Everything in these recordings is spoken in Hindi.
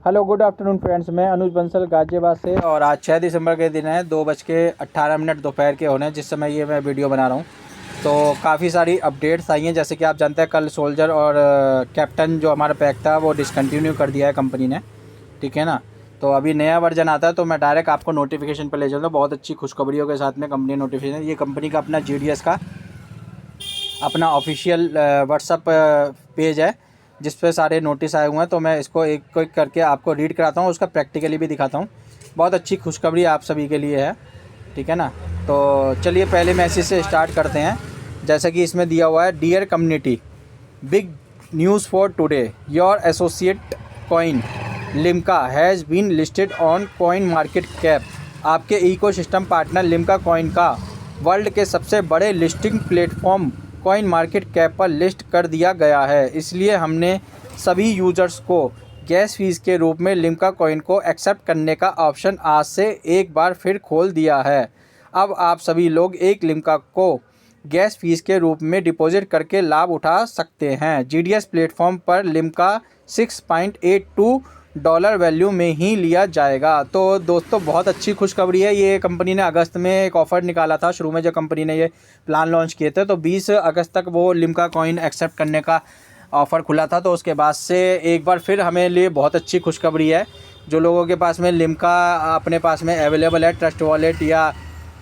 हेलो गुड आफ्टरनून फ्रेंड्स, मैं अनुज बंसल गाजियाबाद से। और आज 6 दिसंबर के दिन है, 2:18 दोपहर के होने जिस समय ये मैं वीडियो बना रहा हूँ। तो काफ़ी सारी अपडेट्स आई हैं। जैसे कि आप जानते हैं, कल सोल्जर और कैप्टन जो हमारा पैक था वो डिसकंटिन्यू कर दिया है कंपनी ने, ठीक है ना। तो अभी नया वर्जन आता है तो मैं डायरेक्ट आपको नोटिफिकेशन पर ले जाऊँगा। बहुत अच्छी खुशखबरियों के साथ में कंपनी नोटिफिकेशन, ये कंपनी का अपना GDS का अपना ऑफिशियल व्हाट्सअप पेज है जिस पे सारे नोटिस आए हुए हैं। तो मैं इसको एक एक करके आपको रीड कराता हूँ, उसका प्रैक्टिकली भी दिखाता हूँ। बहुत अच्छी खुशखबरी आप सभी के लिए है, ठीक है ना। तो चलिए पहले मैसेज से स्टार्ट करते हैं। जैसा कि इसमें दिया हुआ है, dear community, big news for today, your associate coin Limca has been listed on coin market cap. आपके इकोसिस्टम पार्टनर लिम्का कॉइन का वर्ल्ड के सबसे बड़े listing platform coin market cap पर लिस्ट कर दिया गया है। इसलिए हमने सभी यूजर्स को गैस फीस के रूप में लिम्का कॉइन को एक्सेप्ट करने का ऑप्शन आज से एक बार फिर खोल दिया है। अब आप सभी लोग एक लिम्का को गैस फीस के रूप में डिपॉजिट करके लाभ उठा सकते हैं। GDS प्लेटफॉर्म पर लिम्का $6.82 वैल्यू में ही लिया जाएगा। तो दोस्तों, बहुत अच्छी खुशखबरी है। ये कंपनी ने अगस्त में एक ऑफ़र निकाला था। शुरू में जब कंपनी ने ये प्लान लॉन्च किए थे तो 20 अगस्त तक वो लिम्का कॉइन एक्सेप्ट करने का ऑफ़र खुला था। तो उसके बाद से एक बार फिर हमें लिए बहुत अच्छी खुशखबरी है। जो लोगों के पास में लिम्का अपने पास में अवेलेबल है ट्रस्ट वॉलेट या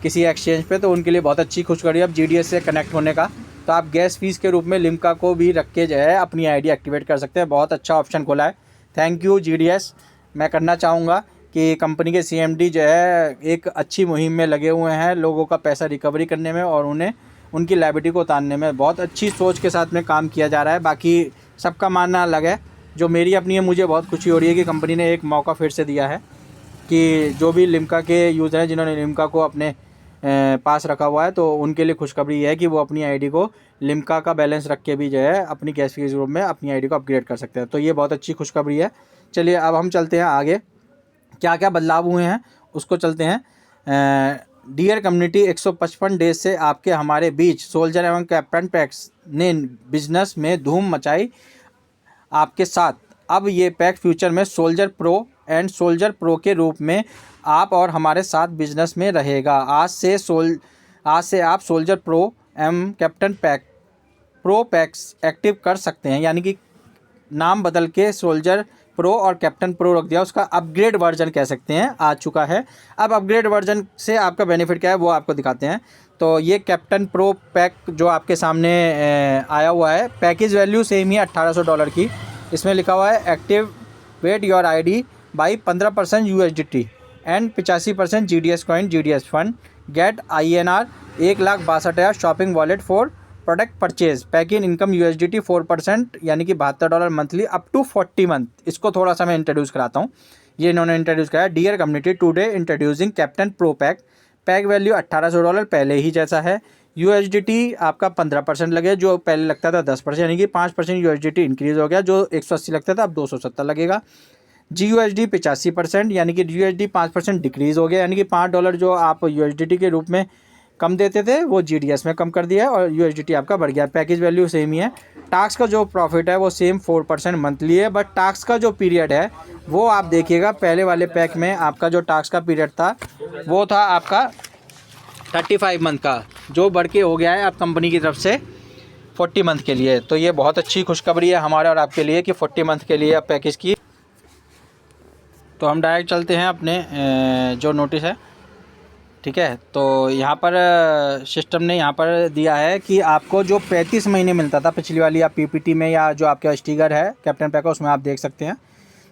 किसी एक्सचेंज पे, तो उनके लिए बहुत अच्छी खुशखबरी है अब GDS से कनेक्ट होने का। तो आप गैस फीस के रूप में लिम्का को भी रख के जो है अपनी ID एक्टिवेट कर सकते हैं। बहुत अच्छा ऑप्शन खोला है, थैंक यू GDS। मैं करना चाहूँगा कि कंपनी के CMD जो है एक अच्छी मुहिम में लगे हुए हैं, लोगों का पैसा रिकवरी करने में और उन्हें उनकी लायबिलिटी को उतारने में। बहुत अच्छी सोच के साथ में काम किया जा रहा है। बाकी सबका मानना अलग है। जो मेरी अपनी है, मुझे बहुत खुशी हो रही है कि कंपनी ने एक मौका फिर से दिया है कि जो भी लिम्का के यूज़र हैं जिन्होंने लिम्का को अपने पास रखा हुआ है, तो उनके लिए खुशखबरी है कि वो अपनी ID को लिम्का का बैलेंस रख के भी जो है अपनी गैस फीस रूप में अपनी ID को अपग्रेड कर सकते हैं। तो ये बहुत अच्छी खुशखबरी है। चलिए अब हम चलते हैं आगे, क्या क्या बदलाव हुए हैं उसको चलते हैं। डियर कम्युनिटी, 155 डेज से आपके हमारे बीच सोल्जर एवं कैप्टन पैक्स ने बिजनेस में धूम मचाई आपके साथ। अब ये पैक फ्यूचर में soldier pro and soldier pro के रूप में आप और हमारे साथ बिजनेस में रहेगा। आज से आप सोल्जर प्रो एवं captain pack pro PACS active कर सकते हैं। यानी कि नाम बदल के सोल्जर प्रो और कैप्टन प्रो रख दिया, उसका अपग्रेड वर्जन कह सकते हैं, आ चुका है। अब अपग्रेड वर्जन से आपका बेनिफिट क्या है वो आपको दिखाते हैं। तो ये कैप्टन प्रो पैक जो आपके सामने आया हुआ है, पैकेज वैल्यू सेम ही $1800 की। इसमें लिखा हुआ है activate your ID by 15% USDT एंड 85% GDS coin GDS fund, get INR 1,62,000 shopping wallet for product purchase, pack in income USDT 4% यानी कि $72 मंथली अप टू 40 मंथ। इसको थोड़ा सा मैं इंट्रोड्यूस कराता हूँ। ये इन्होंने इंट्रोड्यूस कराया, dear community, today introducing captain pro pack. Pack value $1800 पहले ही जैसा है। USDT आपका 15% लगे, जो पहले लगता था 10%, यानी कि 5% USDT इंक्रीज़ हो गया। जो 180 लगता था अब 270 लगेगा। GUSD 85% यानी कि USD 5% डिक्रीज़ हो गया, यानी कि $5 जो आप USDT के रूप में कम देते थे वो GDS में कम कर दिया है और USDT आपका बढ़ गया। पैकेज वैल्यू सेम ही है। टैक्स का जो प्रॉफिट है वो सेम 4% मंथली है, बट टैक्स का जो पीरियड है वो आप देखिएगा, पहले वाले पैक में आपका जो टैक्स का पीरियड था वो था आपका 35 मंथ का, जो बढ़ के हो गया है अब कंपनी की तरफ से 40 मंथ के लिए। तो ये बहुत अच्छी खुशखबरी है हमारे और आपके लिए कि 40 मंथ के लिए अब पैकेज की। तो हम डायरेक्ट चलते हैं अपने जो नोटिस है, ठीक है। तो यहाँ पर सिस्टम ने यहाँ पर दिया है कि आपको जो 35 महीने मिलता था पिछली वाली आप PPT में या जो आपका स्टिकर है कैप्टन पैक का उसमें आप देख सकते हैं,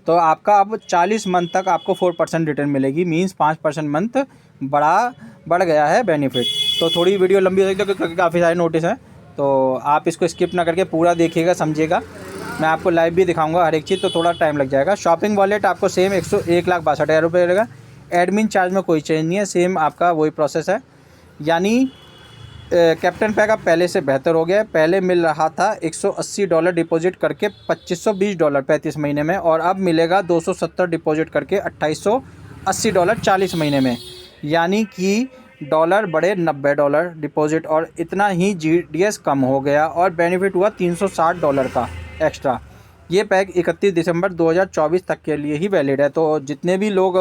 तो आपका अब 40 मंथ तक आपको 4% रिटर्न मिलेगी। मींस 5% मंथ बढ़ गया है बेनिफिट। तो थोड़ी वीडियो लंबी हो सकती है क्योंकि काफ़ी सारे नोटिस हैं, तो आप इसको स्किप ना करके पूरा देखिएगा, समझिएगा। मैं आपको लाइव भी दिखाऊंगा हर एक चीज़, तो थोड़ा टाइम लग जाएगा। शॉपिंग वॉलेट आपको सेम 1,62,000 रुपये रहेगा। एडमिन चार्ज में कोई चेंज नहीं है, सेम आपका वही प्रोसेस है। यानी कैप्टन पैक अब पहले से बेहतर हो गया। पहले मिल रहा था $180 डिपॉजिट करके $2520 35 महीने में, और अब मिलेगा 270 डिपॉजिट करके $2880 40 महीने में। यानी कि डॉलर बढ़े $90 डिपॉजिट, और इतना ही GDS कम हो गया और बेनिफिट हुआ $360 का एक्स्ट्रा। ये पैक 31 दिसंबर 2024 तक के लिए ही वैलिड है। तो जितने भी लोग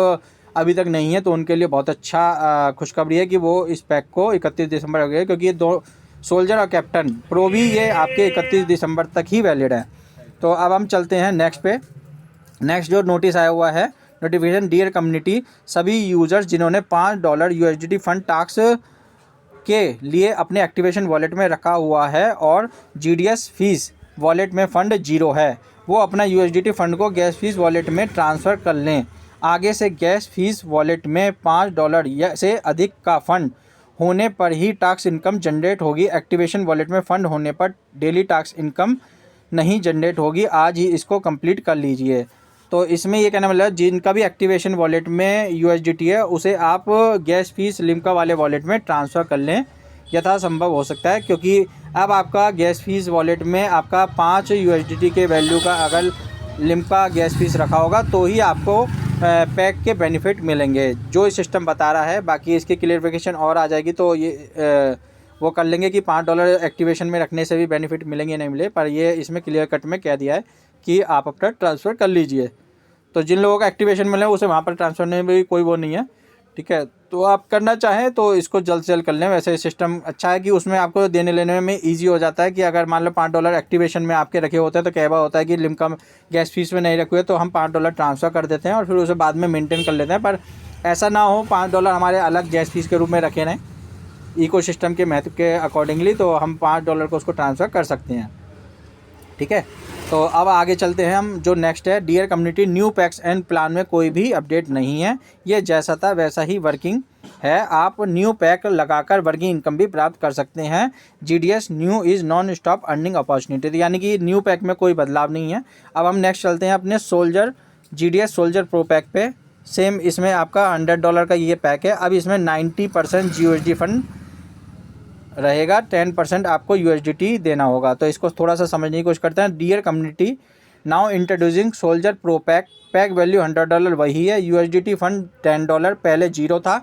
अभी तक नहीं है तो उनके लिए बहुत अच्छा खुशखबरी है कि वो इस पैक को 31 दिसंबर हो गया, क्योंकि ये दो सोल्जर और कैप्टन प्रो भी ये आपके 31 दिसंबर तक ही वैलिड है। तो अब हम चलते हैं नेक्स्ट पे। नेक्स्ट जो नोटिस आया हुआ है, नोटिफिकेशन, डियर कम्युनिटी, सभी यूजर्स जिन्होंने $5 USDT फंड टास्क के लिए अपने एक्टिवेशन वॉलेट में रखा हुआ है और GDS फीस वॉलेट में फ़ंड 0 है, वो अपना USDT फ़ंड को गैस फीस वॉलेट में ट्रांसफ़र कर लें। आगे से गैस फीस वॉलेट में $5 या से अधिक का फ़ंड होने पर ही टैक्स इनकम जनरेट होगी। एक्टिवेशन वॉलेट में फ़ंड होने पर डेली टैक्स इनकम नहीं जनरेट होगी। आज ही इसको कंप्लीट कर लीजिए। तो इसमें ये कहना मतलब जिनका भी एक्टिवेशन वॉलेट में USDT है उसे आप गैस फीस लिम्का वाले वॉलेट में ट्रांसफ़र कर लें, यथासंभव हो सकता है, क्योंकि अब आपका गैस फीस वॉलेट में आपका 5 USDT के वैल्यू का अगर लिम्का गैस फीस रखा होगा तो ही आपको पैक के बेनिफिट मिलेंगे, जो इस सिस्टम बता रहा है। बाकी इसकी क्लियरिफिकेशन और आ जाएगी तो ये वो कर लेंगे कि $5 एक्टिवेशन में रखने से भी बेनिफिट मिलेंगे नहीं मिले, पर ये इसमें क्लियर कट में कह दिया है कि आप अपना ट्रांसफ़र कर लीजिए। तो जिन लोगों का एक्टिवेशन मिले उसे वहाँ पर ट्रांसफ़र में भी कोई वो नहीं है, ठीक है। तो आप करना चाहें तो इसको जल्द से जल्द कर लें। वैसे सिस्टम अच्छा है कि उसमें आपको देने लेने में ईजी हो जाता है कि अगर मान लो $5 एक्टिवेशन में आपके रखे होते हैं तो कहवा होता है कि लिम्का गैस फीस में नहीं रखे हुए तो हम $5 ट्रांसफ़र कर देते हैं और फिर उसे बाद में मेंटेन कर लेते हैं। पर ऐसा ना हो, $5 हमारे अलग गैस फीस के रूप में रखे रहें इकोसिस्टम के महत्व के अकॉर्डिंगली, तो हम $5 को उसको ट्रांसफ़र कर सकते हैं, ठीक है। तो अब आगे चलते हैं हम। जो नेक्स्ट है, dear community, new packs and plan में कोई भी अपडेट नहीं है, ये जैसा था वैसा ही वर्किंग है। आप न्यू पैक लगाकर वर्किंग इनकम भी प्राप्त कर सकते हैं। GDS new is non stop earning opportunity, यानी कि न्यू पैक में कोई बदलाव नहीं है। अब हम नेक्स्ट चलते हैं अपने soldier GDS soldier pro pack पे। सेम इसमें आपका $100 का ये पैक है। अब इसमें 90% GUSD फंड रहेगा, 10% आपको USDT देना होगा। तो इसको थोड़ा सा समझने की कोशिश करते हैं। Dear community, now introducing soldier pro pack. Pack value $100 वही है, USDT फंड $10 पहले 0 था,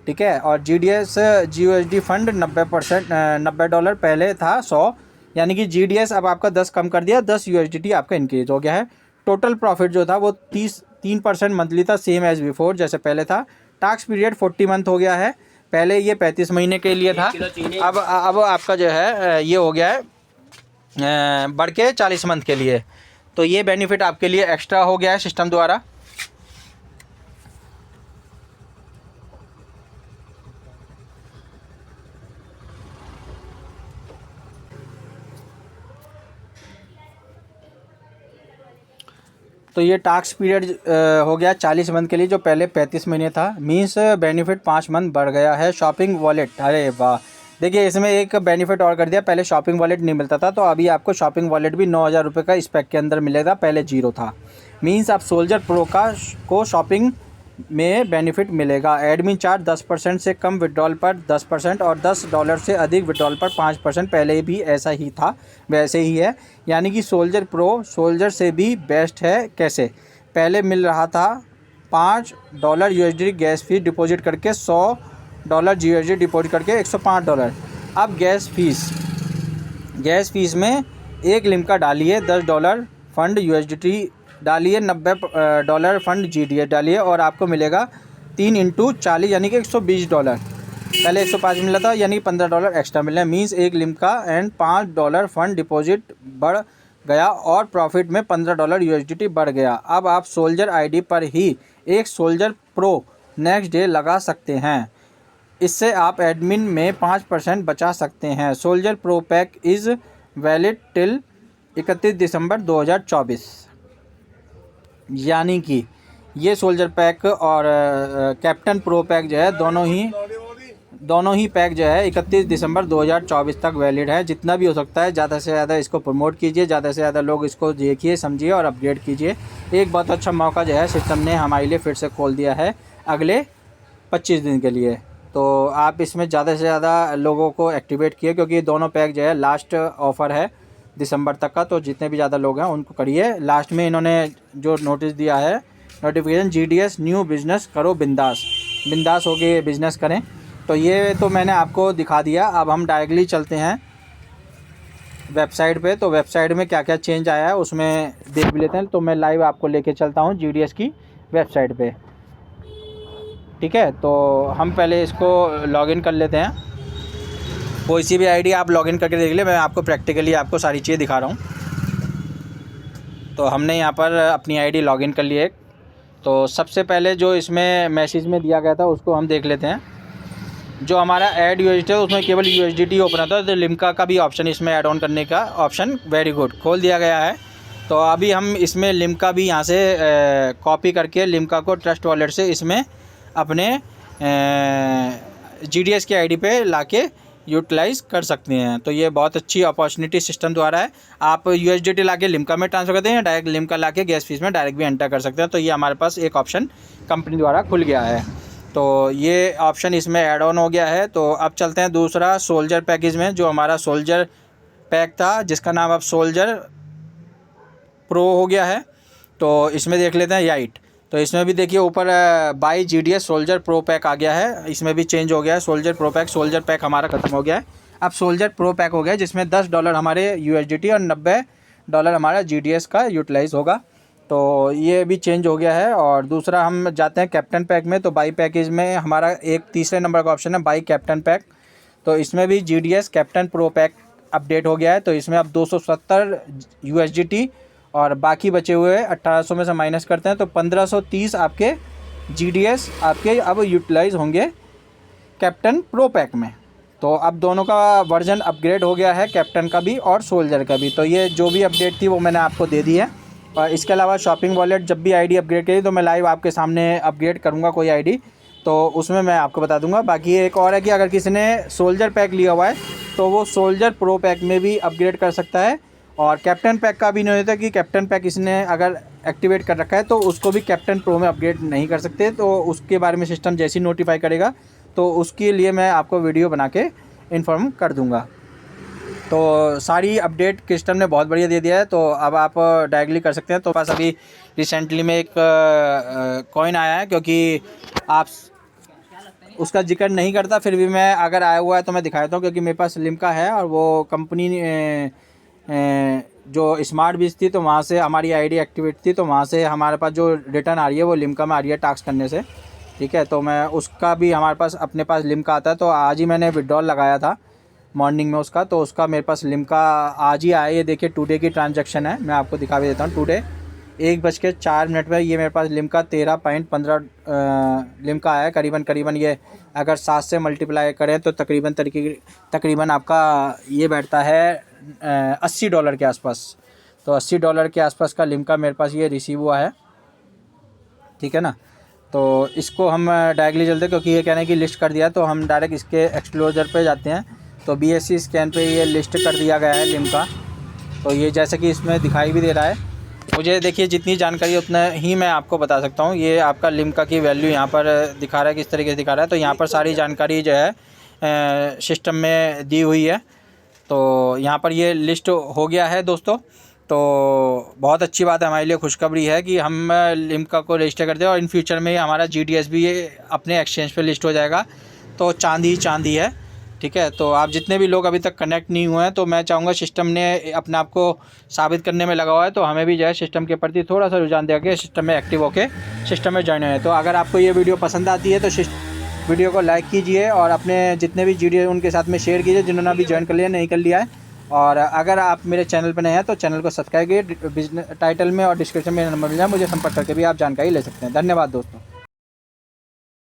ठीक है। और GDS GUSD फंड 90% $90 पहले था 100, यानी कि GDS अब आपका 10 कम कर दिया, 10 USDT आपका इंक्रीज हो गया है। टोटल प्रॉफिट जो था वो 3% मंथली था, सेम एज बिफोर जैसे पहले था। टैक्स पीरियड 40 मंथ हो गया है, पहले ये 35 महीने के लिए था, अब आपका जो है ये हो गया है बढ़ के 40 मंथ के लिए। तो ये बेनिफिट आपके लिए एक्स्ट्रा हो गया है सिस्टम द्वारा। तो ये टास्क पीरियड हो गया 40 मंथ के लिए, जो पहले 35 महीने था। मीन्स बेनिफिट 5 मंथ बढ़ गया है। शॉपिंग वॉलेट, अरे वाह, देखिए इसमें एक बेनिफिट और कर दिया। पहले शॉपिंग वॉलेट नहीं मिलता था, तो अभी आपको शॉपिंग वॉलेट भी 9,000 रुपये का इस पैक के अंदर मिलेगा, पहले 0 था। मीन्स आप सोल्जर प्रो को शॉपिंग में बेनिफिट मिलेगा। एडमिन चार्ज 10% से कम विड्रॉल पर 10% और $10 से अधिक विड्रॉल पर 5%, पहले भी ऐसा ही था वैसे ही है। यानी कि सोल्जर प्रो सोल्जर से भी बेस्ट है। कैसे? पहले मिल रहा था $5 USD गैस फीस डिपॉजिट करके, $100 GUSD डिपॉजिट करके $105। अब गैस फीस में एक लिम्का डालिए, $10 फंड USDT डालिए, $90 फंड GDS डालिए और आपको मिलेगा 3 × 40 यानी कि $120। पहले 105 मिला था, यानी $15 एक्स्ट्रा मिले। मीन्स एक लिम्का एंड $5 फंड डिपॉजिट बढ़ गया और प्रॉफिट में $15 USDT बढ़ गया। अब आप सोल्जर ID पर ही एक सोल्जर प्रो नेक्स्ट डे लगा सकते हैं, इससे आप एडमिन में 5% बचा सकते हैं। Soldier pro pack is valid till 31 दिसंबर 2024। यानी कि ये सोल्जर पैक और कैप्टन प्रो पैक जो है दोनों ही पैक जो है 31 दिसंबर 2024 तक वैलिड है। जितना भी हो सकता है ज़्यादा से ज़्यादा इसको प्रमोट कीजिए, ज़्यादा से ज़्यादा लोग इसको देखिए, समझिए और अपग्रेड कीजिए। एक बहुत अच्छा मौका जो है सिस्टम ने हमारे लिए फिर से खोल दिया है अगले 25 दिन के लिए। तो आप इसमें ज़्यादा से ज़्यादा लोगों को एक्टिवेट किए, क्योंकि दोनों पैक जो है लास्ट ऑफ़र है दिसंबर तक का। तो जितने भी ज़्यादा लोग हैं उनको करिए। लास्ट में इन्होंने जो नोटिस दिया है, नोटिफिकेशन, GDS न्यू बिज़नेस करो बिंदास होके बिज़नेस करें। तो ये तो मैंने आपको दिखा दिया। अब हम डायरेक्टली चलते हैं वेबसाइट पे, तो वेबसाइट में क्या क्या चेंज आया है उसमें देख भी लेते हैं। तो मैं लाइव आपको लेके चलता हूँ GDS की वेबसाइट पे, ठीक है। तो हम पहले इसको लॉगिन कर लेते हैं। कोई सी भी आईडी आप लॉगिन करके देख ले, मैं आपको प्रैक्टिकली आपको सारी चीज़ें दिखा रहा हूँ। तो हमने यहाँ पर अपनी आईडी लॉगिन कर ली है। तो सबसे पहले जो इसमें मैसेज में दिया गया था उसको हम देख लेते हैं। जो हमारा ऐड USDT है उसमें केवल USDT ओपन होता है, तो लिम्का का भी ऑप्शन इसमें ऐड ऑन करने का ऑप्शन वेरी गुड खोल दिया गया है। तो अभी हम इसमें लिम्का भी यहाँ से कॉपी करके लिम्का को ट्रस्ट वॉलेट से इसमें अपने GDS की आईडी पे लाके यूटिलाइज़ कर सकते हैं। तो ये बहुत अच्छी अपॉर्चुनिटी सिस्टम द्वारा है। आप USDT लाके लिम्का में ट्रांसफ़र करते हैं या डायरेक्ट लिम्का लाके गैस फीस में डायरेक्ट भी एंटर कर सकते हैं। तो ये हमारे पास एक ऑप्शन कंपनी द्वारा खुल गया है। तो ये ऑप्शन इसमें ऐड ऑन हो गया है। तो अब चलते हैं दूसरा सोल्जर पैकेज में। जो हमारा सोल्जर पैक था जिसका नाम अब सोल्जर प्रो हो गया है, तो इसमें देख लेते हैं याइट। तो इसमें भी देखिए ऊपर by GDS soldier pro pack आ गया है। इसमें भी चेंज हो गया है soldier pro pack. Soldier pack हमारा ख़त्म हो गया है, अब सोल्जर प्रो पैक हो गया है जिसमें $10 हमारे USDT और $90 हमारा GDS का यूटिलाइज़ होगा। तो ये भी चेंज हो गया है। और दूसरा हम जाते हैं कैप्टन पैक में। तो बाई पैकेज में हमारा एक तीसरे नंबर का ऑप्शन है बाई कैप्टन पैक। तो इसमें भी GDS captain pro pack update हो गया है। तो इसमें अब 270 USDT और बाकी बचे हुए 1800 में से माइनस करते हैं तो 1530 आपके GDS आपके अब यूटिलाइज़ होंगे कैप्टन प्रो पैक में। तो अब दोनों का वर्जन अपग्रेड हो गया है, कैप्टन का भी और सोल्जर का भी। तो ये जो भी अपडेट थी वो मैंने आपको दे दी है। और इसके अलावा शॉपिंग वॉलेट जब भी आईडी अपग्रेड करी तो मैं लाइव आपके सामने अपग्रेड करूँगा कोई आईडी, तो उसमें मैं आपको बता दूंगा। बाकी एक और है कि अगर किसी ने सोल्जर पैक लिया हुआ है तो वो सोल्जर प्रो पैक में भी अपग्रेड कर सकता है। और कैप्टन पैक का भी नहीं होता कि कैप्टन पैक इसने अगर एक्टिवेट कर रखा है तो उसको भी कैप्टन प्रो में अपग्रेड नहीं कर सकते। तो उसके बारे में सिस्टम जैसे ही नोटिफाई करेगा तो उसके लिए मैं आपको वीडियो बना के इन्फॉर्म कर दूंगा। तो सारी अपडेट सिस्टम ने बहुत बढ़िया दे दिया है। तो अब आप डायरेक्टली कर सकते हैं। तो पास अभी रिसेंटली में एक कॉइन आया है, क्योंकि आप उसका जिक्र नहीं करता फिर भी मैं अगर आया हुआ है तो मैं दिखाता हूँ, क्योंकि मेरे पास लिम्का है और वो कंपनी जो स्मार्ट बीज थी तो वहाँ से हमारी आईडी एक्टिवेट थी, तो वहाँ से हमारे पास जो रिटर्न आ रही है वो लिम्का में आ रही है टास्क करने से, ठीक है। तो मैं उसका भी हमारे पास अपने पास लिम्का आता है। तो आज ही मैंने विड्रॉल लगाया था मॉर्निंग में उसका, तो उसका मेरे पास लिम्का आज ही आया। ये देखिए टुडे की ट्रांजैक्शन है, मैं आपको दिखा भी देता हूँ। टुडे 1:04 में ये मेरे पास लिम्का 13.15 लिम्का आया है। करीबन ये अगर 7 से मल्टीप्लाई करें तो तकरीबन आपका ये बैठता है $80 के आसपास। तो $80 के आसपास का लिम्का मेरे पास ये रिसीव हुआ है, ठीक है ना। तो इसको हम डायरेक्टली चलते, क्योंकि ये कहने की लिस्ट कर दिया तो हम डायरेक्ट इसके एक्सप्लोजर पे जाते हैं। तो BSC स्कैन पे ये लिस्ट कर दिया गया है लिम्का। तो ये जैसे कि इसमें दिखाई भी दे रहा है, मुझे देखिए जितनी जानकारी उतना ही मैं आपको बता सकता हूँ। ये आपका लिम्का की वैल्यू यहाँ पर दिखा रहा है, किस तरीके से दिखा रहा है। तो यहाँ पर सारी जानकारी जो है सिस्टम में दी हुई है। तो यहाँ पर ये लिस्ट हो गया है दोस्तों। तो बहुत अच्छी बात है, हमारे लिए खुशखबरी है कि हम लिम्का को रजिस्टर कर दें और इन फ्यूचर में हमारा GDS भी ये अपने एक्सचेंज पे लिस्ट हो जाएगा। तो चांदी है, ठीक है। तो आप जितने भी लोग अभी तक कनेक्ट नहीं हुए हैं, तो मैं चाहूँगा सिस्टम ने अपने आप को साबित करने में लगा हुआ है, तो हमें भी जो है सिस्टम के प्रति थोड़ा सा रुझान दे के सिस्टम में एक्टिव होकर सिस्टम में ज्वाइन हो। तो अगर आपको ये वीडियो पसंद आती है तो वीडियो को लाइक कीजिए और अपने जितने भी GDS उनके साथ में शेयर कीजिए जिन्होंने अभी ज्वाइन कर लिया नहीं कर लिया है। और अगर आप मेरे चैनल पर नए हैं तो चैनल को सब्सक्राइब कीजिए। टाइटल में और डिस्क्रिप्शन में नंबर मिल जाए, मुझे संपर्क करके भी आप जानकारी ले सकते हैं। धन्यवाद दोस्तों।